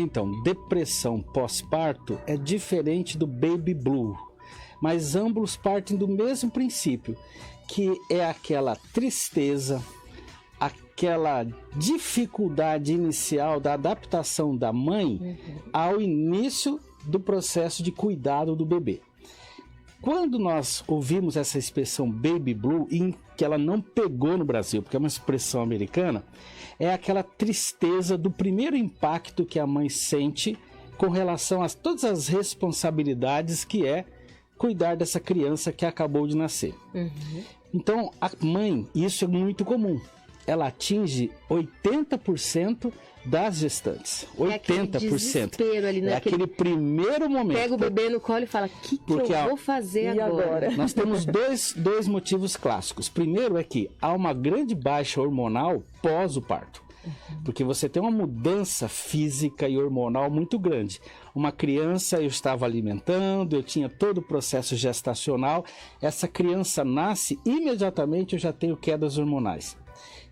então, depressão pós-parto é diferente do baby blue, mas ambos partem do mesmo princípio, que é aquela tristeza, aquela dificuldade inicial da adaptação da mãe ao início do processo de cuidado do bebê. Quando nós ouvimos essa expressão baby blue, em que ela não pegou no Brasil, porque é uma expressão americana, é aquela tristeza do primeiro impacto que a mãe sente com relação a todas as responsabilidades que é cuidar dessa criança que acabou de nascer. Então, a mãe, isso é muito comum, ela atinge 80% das gestantes. 80%. É aquele desespero ali, né? É aquele primeiro momento. Pega o bebê no colo e fala, o que eu vou fazer agora? Nós temos dois motivos clássicos. Primeiro é que há uma grande baixa hormonal pós o parto. Porque você tem uma mudança física e hormonal muito grande. Uma criança eu estava alimentando, eu tinha todo o processo gestacional. Essa criança nasce, imediatamente eu já tenho quedas hormonais.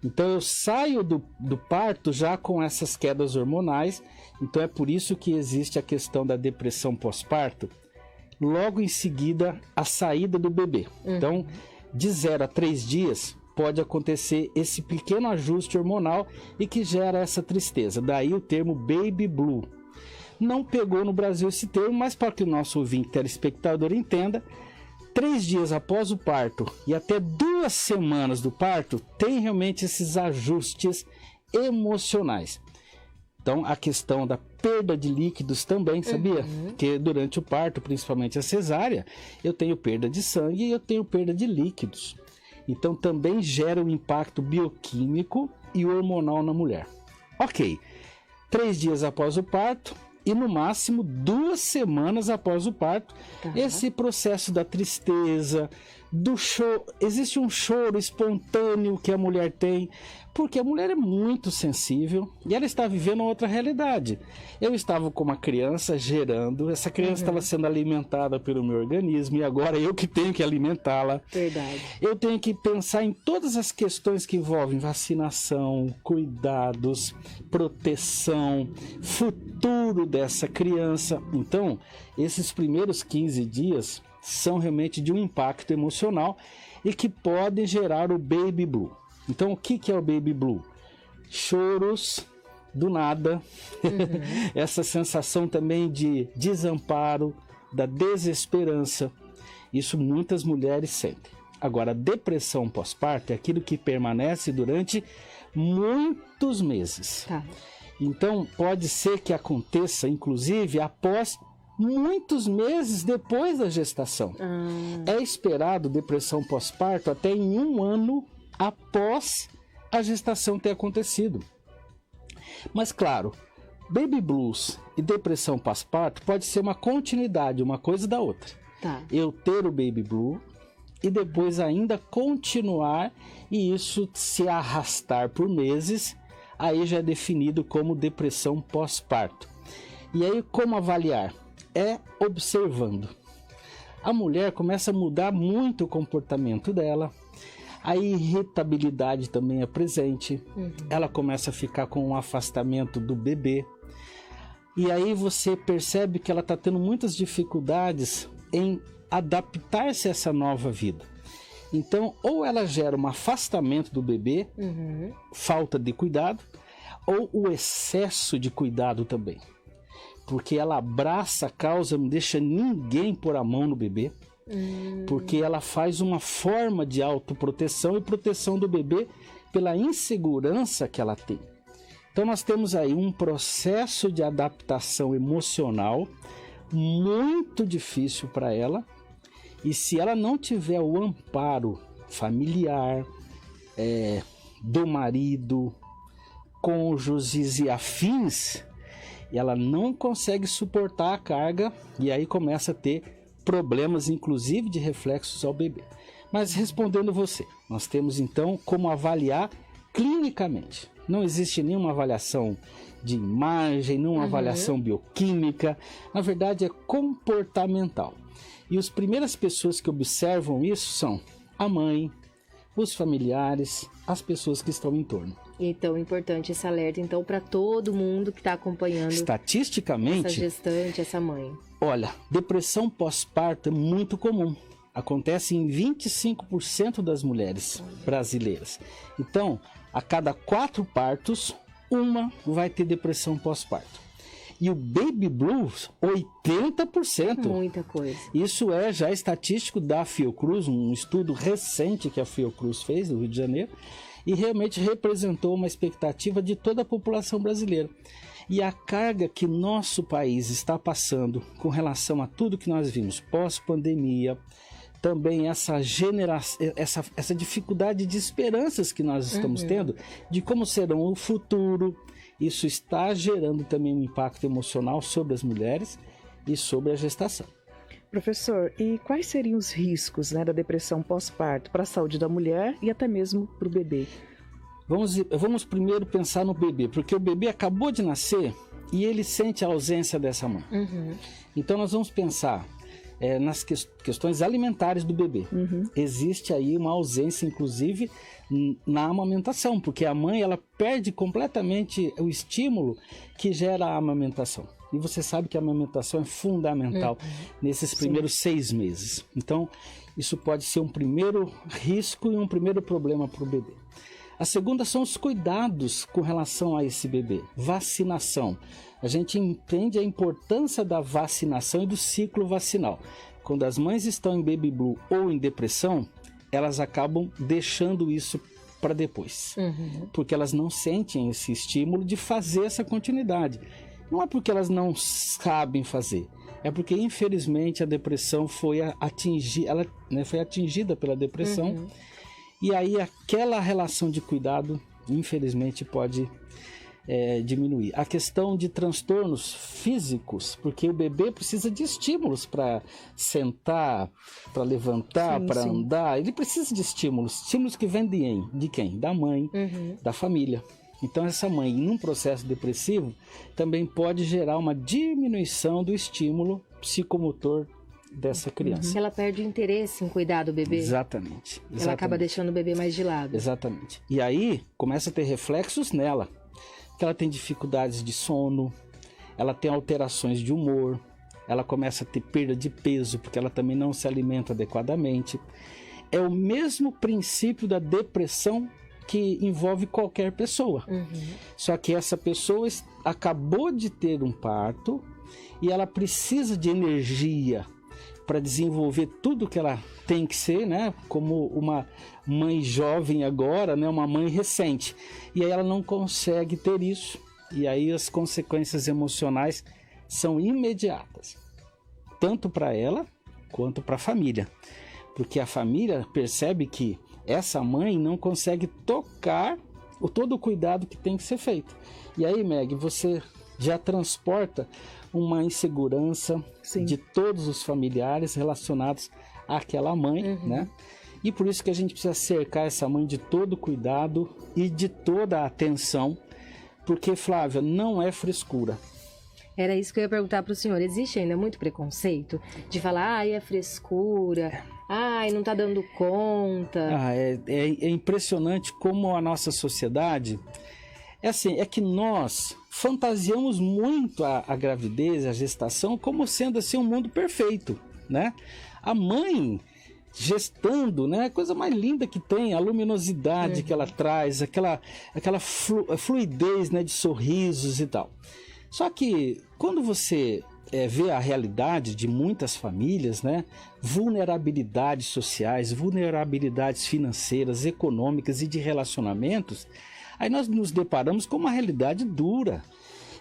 Então eu saio do parto já com essas quedas hormonais. Então é por isso que existe a questão da depressão pós-parto. Logo em seguida, a saída do bebê. Então, de 0 a 3 dias, pode acontecer esse pequeno ajuste hormonal e que gera essa tristeza. Daí o termo baby blue. Não pegou no Brasil esse termo, mas para que o nosso ouvinte telespectador entenda, 3 dias após o parto e até 2 semanas do parto, tem realmente esses ajustes emocionais. Então, a questão da perda de líquidos também, sabia? Porque durante o parto, principalmente a cesárea, eu tenho perda de sangue e eu tenho perda de líquidos. Então, também gera um impacto bioquímico e hormonal na mulher. Ok, 3 dias após o parto e no máximo 2 semanas após o parto, esse processo da tristeza, do choro, existe um choro espontâneo que a mulher tem, porque a mulher é muito sensível e ela está vivendo outra realidade. Eu estava com uma criança gerando, essa criança estava sendo alimentada pelo meu organismo e agora eu que tenho que alimentá-la. Verdade. Eu tenho que pensar em todas as questões que envolvem vacinação, cuidados, proteção, futuro dessa criança. Então, esses primeiros 15 dias são realmente de um impacto emocional e que podem gerar o baby blue. Então, o que é o baby blue? Choros do nada, essa sensação também de desamparo, da desesperança. Isso muitas mulheres sentem. Agora, a depressão pós-parto é aquilo que permanece durante muitos meses. Então, pode ser que aconteça, inclusive, após muitos meses depois da gestação. É esperado depressão pós-parto até em 1 ano após a gestação ter acontecido. Mas claro, baby blues e depressão pós-parto pode ser uma continuidade, uma coisa da outra. Eu ter o baby blue e depois ainda continuar e isso se arrastar por meses, aí já é definido como depressão pós-parto. E aí como avaliar? É observando. A mulher começa a mudar muito o comportamento dela, a irritabilidade também é presente, ela começa a ficar com um afastamento do bebê, e aí você percebe que ela está tendo muitas dificuldades em adaptar-se a essa nova vida. Então, ou ela gera um afastamento do bebê, falta de cuidado, ou o excesso de cuidado também. Porque ela abraça a causa, não deixa ninguém pôr a mão no bebê, porque ela faz uma forma de autoproteção e proteção do bebê pela insegurança que ela tem. Então nós temos aí um processo de adaptação emocional muito difícil para ela, e se ela não tiver o amparo familiar, do marido, cônjuges e afins, ela não consegue suportar a carga e aí começa a ter problemas, inclusive de reflexos ao bebê. Mas respondendo você, nós temos então como avaliar clinicamente. Não existe nenhuma avaliação de imagem, nenhuma avaliação bioquímica. Na verdade é comportamental. E as primeiras pessoas que observam isso são a mãe, os familiares, as pessoas que estão em torno. Então, importante esse alerta, então, para todo mundo que está acompanhando estatisticamente, essa gestante, essa mãe. Olha, depressão pós-parto é muito comum. Acontece em 25% das mulheres brasileiras. Então, a cada 4 partos, uma vai ter depressão pós-parto. E o Baby Blues, 80%. Muita coisa. Isso é já estatístico da Fiocruz, um estudo recente que a Fiocruz fez no Rio de Janeiro, e realmente representou uma expectativa de toda a população brasileira. E a carga que nosso país está passando com relação a tudo que nós vimos pós-pandemia, também essa dificuldade de esperanças que nós estamos tendo, de como serão o futuro, isso está gerando também um impacto emocional sobre as mulheres e sobre a gestação. Professor, e quais seriam os riscos, né, da depressão pós-parto para a saúde da mulher e até mesmo para o bebê? Vamos primeiro pensar no bebê, porque o bebê acabou de nascer e ele sente a ausência dessa mãe. Então nós vamos pensar nas questões alimentares do bebê. Existe aí uma ausência, inclusive, na amamentação, porque a mãe ela perde completamente o estímulo que gera a amamentação. E você sabe que a amamentação é fundamental nesses primeiros 6 meses. Então, isso pode ser um primeiro risco e um primeiro problema para o bebê. A segunda são os cuidados com relação a esse bebê. Vacinação. A gente entende a importância da vacinação e do ciclo vacinal. Quando as mães estão em baby blue ou em depressão, elas acabam deixando isso para depois. Porque elas não sentem esse estímulo de fazer essa continuidade. Não é porque elas não sabem fazer, é porque infelizmente a depressão foi atingida pela depressão, e aí aquela relação de cuidado infelizmente pode diminuir. A questão de transtornos físicos, porque o bebê precisa de estímulos para sentar, para levantar, para andar, ele precisa de estímulos que vêm de quem? Da mãe, da família. Então essa mãe, num processo depressivo, também pode gerar uma diminuição do estímulo psicomotor dessa criança. Ela perde o interesse em cuidar do bebê. Exatamente. Ela acaba deixando o bebê mais de lado. Exatamente. E aí começa a ter reflexos nela. Que ela tem dificuldades de sono, ela tem alterações de humor, ela começa a ter perda de peso, porque ela também não se alimenta adequadamente. É o mesmo princípio da depressão que envolve qualquer pessoa. Só que essa pessoa acabou de ter um parto e ela precisa de energia para desenvolver tudo que ela tem que ser, né? Como uma mãe jovem agora, né? Uma mãe recente. E aí ela não consegue ter isso. E aí as consequências emocionais são imediatas. Tanto para ela quanto para a família. Porque a família percebe que essa mãe não consegue tocar todo o cuidado que tem que ser feito. E aí, Meg, você já transporta uma insegurança de todos os familiares relacionados àquela mãe, né? E por isso que a gente precisa cercar essa mãe de todo o cuidado e de toda a atenção, porque, Flávia, não é frescura. Era isso que eu ia perguntar para o senhor. Existe ainda muito preconceito de falar, ai, é frescura, ai, não tá dando conta? É impressionante como a nossa sociedade... É que nós fantasiamos muito a gravidez, a gestação, como sendo assim um mundo perfeito, né? A mãe gestando, né? A coisa mais linda que tem, a luminosidade que ela traz, aquela fluidez, né? De sorrisos e tal. Só que quando você vê a realidade de muitas famílias, né? Vulnerabilidades sociais, vulnerabilidades financeiras, econômicas e de relacionamentos, aí nós nos deparamos com uma realidade dura.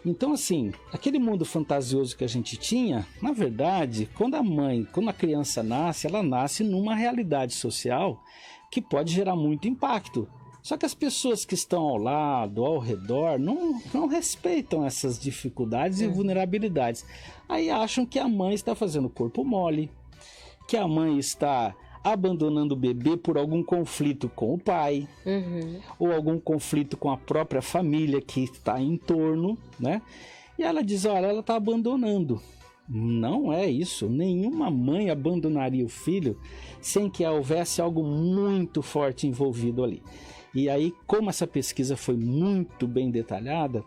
Então, assim, aquele mundo fantasioso que a gente tinha, na verdade, quando a criança nasce, ela nasce numa realidade social que pode gerar muito impacto. Só que as pessoas que estão ao lado, ao redor, não respeitam essas dificuldades e vulnerabilidades. Aí acham que a mãe está fazendo corpo mole, que a mãe está abandonando o bebê por algum conflito com o pai, ou algum conflito com a própria família que está em torno, né? E ela diz, olha, ela está abandonando. Não é isso. Nenhuma mãe abandonaria o filho sem que houvesse algo muito forte envolvido ali. E aí, como essa pesquisa foi muito bem detalhada,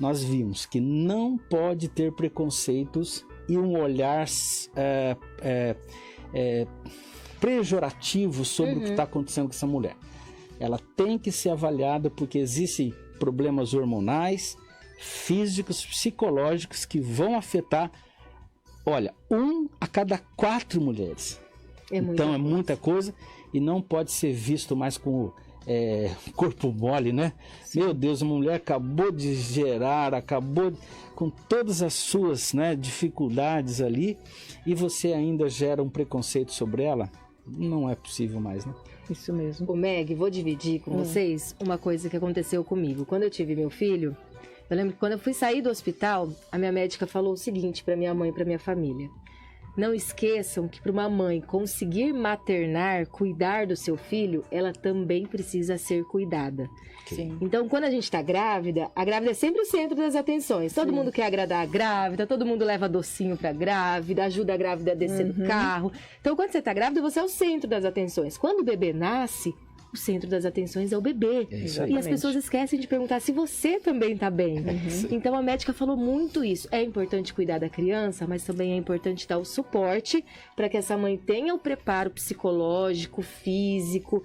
nós vimos que não pode ter preconceitos e um olhar pejorativo sobre o que está acontecendo com essa mulher. Ela tem que ser avaliada porque existem problemas hormonais, físicos, psicológicos que vão afetar, olha, 1 a cada 4 mulheres. Então é muita coisa e não pode ser visto mais como corpo mole, né? Sim. Meu Deus, a mulher acabou de gerar, com todas as suas, né, dificuldades ali, e você ainda gera um preconceito sobre ela? Não é possível mais, né? Isso mesmo. Ô Meg, vou dividir com vocês uma coisa que aconteceu comigo. Quando eu tive meu filho, eu lembro que quando eu fui sair do hospital, a minha médica falou o seguinte para minha mãe e para minha família: não esqueçam que para uma mãe conseguir maternar, cuidar do seu filho, ela também precisa ser cuidada. Sim. Então, quando a gente está grávida, a grávida é sempre o centro das atenções. Todo mundo quer agradar a grávida, todo mundo leva docinho para a grávida, ajuda a grávida a descer do carro. Então, quando você está grávida, você é o centro das atenções. Quando o bebê nasce, o centro das atenções é o bebê. E as pessoas esquecem de perguntar se você também está bem. Então a médica falou muito isso. É importante cuidar da criança, mas também é importante dar o suporte para que essa mãe tenha o preparo psicológico, físico,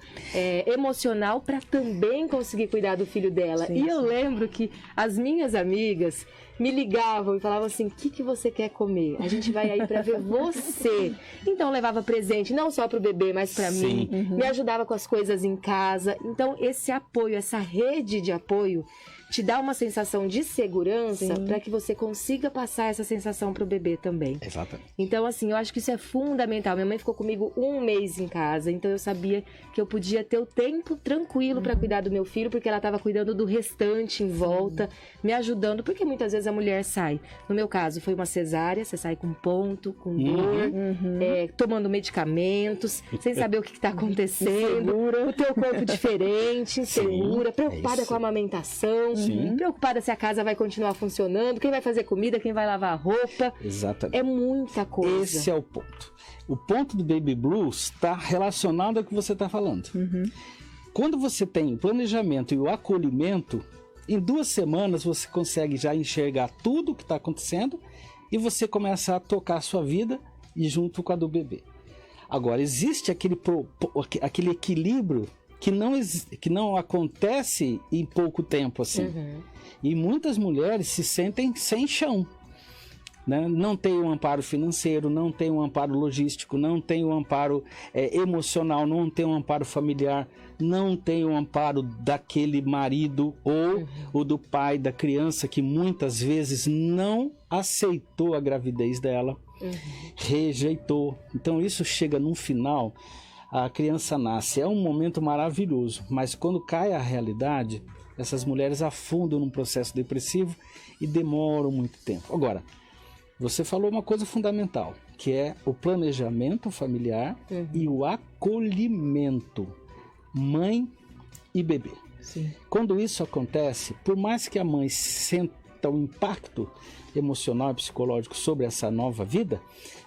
emocional, para também conseguir cuidar do filho dela. E eu lembro que as minhas amigas me ligavam e falavam assim: o que você quer comer? A gente vai aí para ver você. Então eu levava presente, não só para o bebê, mas para mim. Me ajudava com as coisas em casa. Então esse apoio, essa rede de apoio, te dá uma sensação de segurança para que você consiga passar essa sensação para o bebê também. Exatamente. Então, assim, eu acho que isso é fundamental. Minha mãe ficou comigo 1 mês em casa, então eu sabia que eu podia ter o tempo tranquilo para cuidar do meu filho, porque ela estava cuidando do restante em volta, me ajudando, porque muitas vezes a mulher sai. No meu caso, foi uma cesárea, você sai com ponto, com dor, tomando medicamentos, sem saber o que está acontecendo, o teu corpo diferente, insegura, preocupada com a amamentação. Preocupada se a casa vai continuar funcionando, quem vai fazer comida, quem vai lavar a roupa. Exatamente. É muita coisa. Esse é o ponto. O ponto do Baby Blues está relacionado ao que você está falando. Quando você tem o planejamento e o acolhimento, em 2 semanas você consegue já enxergar tudo o que está acontecendo e você começa a tocar a sua vida e junto com a do bebê. Agora, existe aquele equilíbrio que não acontece em pouco tempo assim. E muitas mulheres se sentem sem chão, né? Não tem um amparo financeiro, não tem um amparo logístico, não tem um amparo emocional, não tem um amparo familiar, não tem um amparo daquele marido ou do pai da criança que muitas vezes não aceitou a gravidez dela, rejeitou. Então isso chega num final, a criança nasce, é um momento maravilhoso, mas quando cai a realidade, essas mulheres afundam num processo depressivo e demoram muito tempo. Agora, você falou uma coisa fundamental, que é o planejamento familiar e o acolhimento, mãe e bebê. Sim. Quando isso acontece, por mais que a mãe sinta o impacto emocional e psicológico sobre essa nova vida,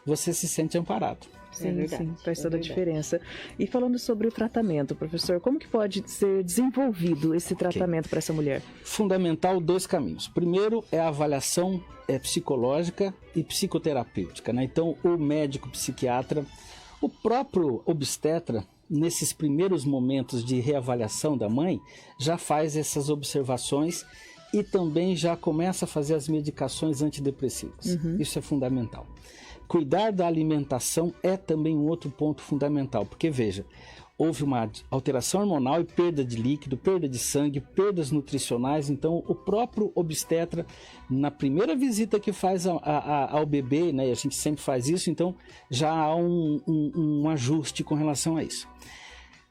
você se sente amparado. Sim, faz toda a diferença. E falando sobre o tratamento, professor, como que pode ser desenvolvido esse tratamento para essa mulher? Fundamental 2 caminhos. Primeiro é a avaliação psicológica e psicoterapêutica, né? Então, o médico psiquiatra, o próprio obstetra, nesses primeiros momentos de reavaliação da mãe, já faz essas observações e também já começa a fazer as medicações antidepressivas. Isso é fundamental. Cuidar da alimentação é também um outro ponto fundamental, porque veja, houve uma alteração hormonal e perda de líquido, perda de sangue, perdas nutricionais, então o próprio obstetra, na primeira visita que faz ao bebê, né, a gente sempre faz isso, então já há um ajuste com relação a isso.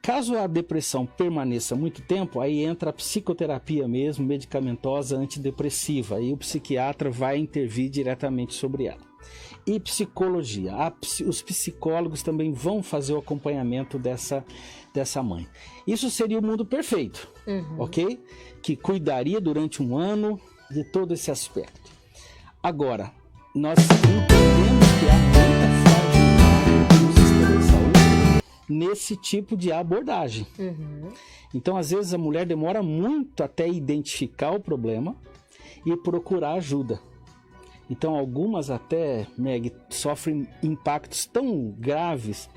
Caso a depressão permaneça muito tempo, aí entra a psicoterapia mesmo, medicamentosa, antidepressiva, aí o psiquiatra vai intervir diretamente sobre ela. E psicologia, os psicólogos também vão fazer o acompanhamento dessa mãe. Isso seria o mundo perfeito, ok? Que cuidaria durante 1 ano de todo esse aspecto. Agora, nós entendemos nesse tipo de abordagem. Então, às vezes, a mulher demora muito até identificar o problema e procurar ajuda. Então, algumas até, Meg, sofrem impactos tão graves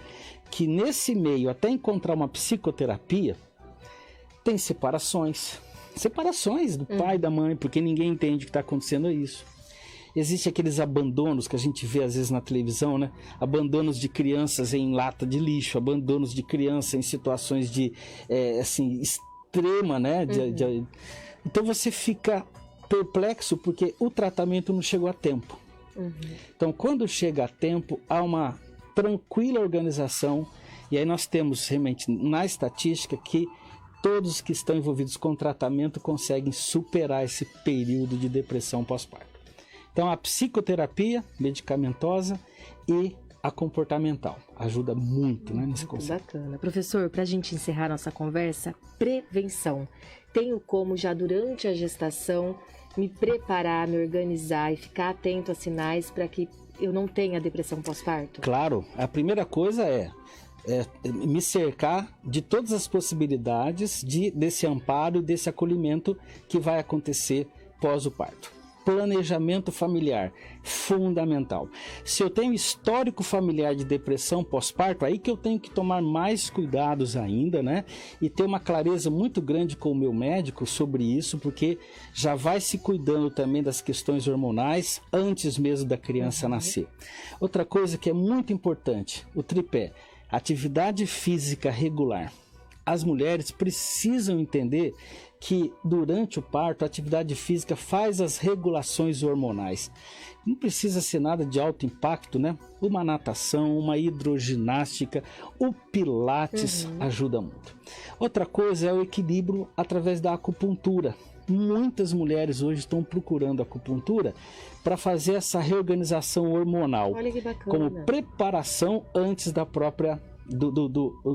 que nesse meio, até encontrar uma psicoterapia, tem separações do pai e da mãe, porque ninguém entende o que está acontecendo isso. Existem aqueles abandonos que a gente vê às vezes na televisão, né? Abandonos de crianças em lata de lixo, abandonos de crianças em situações de, assim, extrema, né? Então você fica perplexo porque o tratamento não chegou a tempo. Então, quando chega a tempo, há uma tranquila organização, e aí nós temos realmente na estatística que todos que estão envolvidos com tratamento conseguem superar esse período de depressão pós-parto. Então, a psicoterapia medicamentosa e a comportamental ajuda muito, né, nesse conceito. Bacana. Professor, para a gente encerrar nossa conversa, prevenção. Tenho como já durante a gestação me preparar, me organizar e ficar atento a sinais para que eu não tenha depressão pós-parto? Claro, a primeira coisa é me cercar de todas as possibilidades desse amparo e desse acolhimento que vai acontecer pós o parto. Planejamento familiar, fundamental. Se eu tenho histórico familiar de depressão pós-parto, aí que eu tenho que tomar mais cuidados ainda, né? E ter uma clareza muito grande com o meu médico sobre isso, porque já vai se cuidando também das questões hormonais antes mesmo da criança nascer. Outra coisa que é muito importante, o tripé, atividade física regular. As mulheres precisam entender que durante o parto a atividade física faz as regulações hormonais. Não precisa ser nada de alto impacto, né? Uma natação, uma hidroginástica, o pilates ajuda muito. Outra coisa é o equilíbrio através da acupuntura. Muitas mulheres hoje estão procurando acupuntura para fazer essa reorganização hormonal. Olha que bacana. Como preparação antes da própria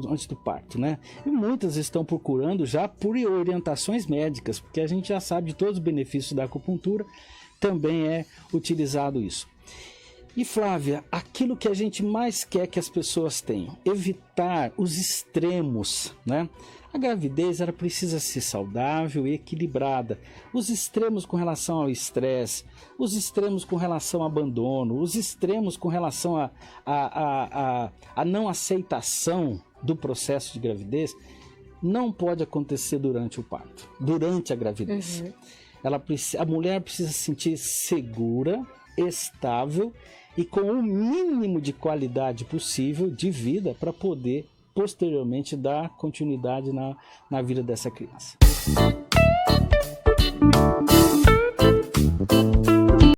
antes do parto, né? E muitas estão procurando já por orientações médicas, porque a gente já sabe de todos os benefícios da acupuntura, também é utilizado isso. E Flávia, aquilo que a gente mais quer que as pessoas tenham, evitar os extremos, né? A gravidez ela precisa ser saudável e equilibrada. Os extremos com relação ao estresse, os extremos com relação ao abandono, os extremos com relação à não aceitação do processo de gravidez, não pode acontecer durante o parto, durante a gravidez. A mulher precisa se sentir segura, estável e com o mínimo de qualidade possível de vida para poder posteriormente dar continuidade na vida dessa criança.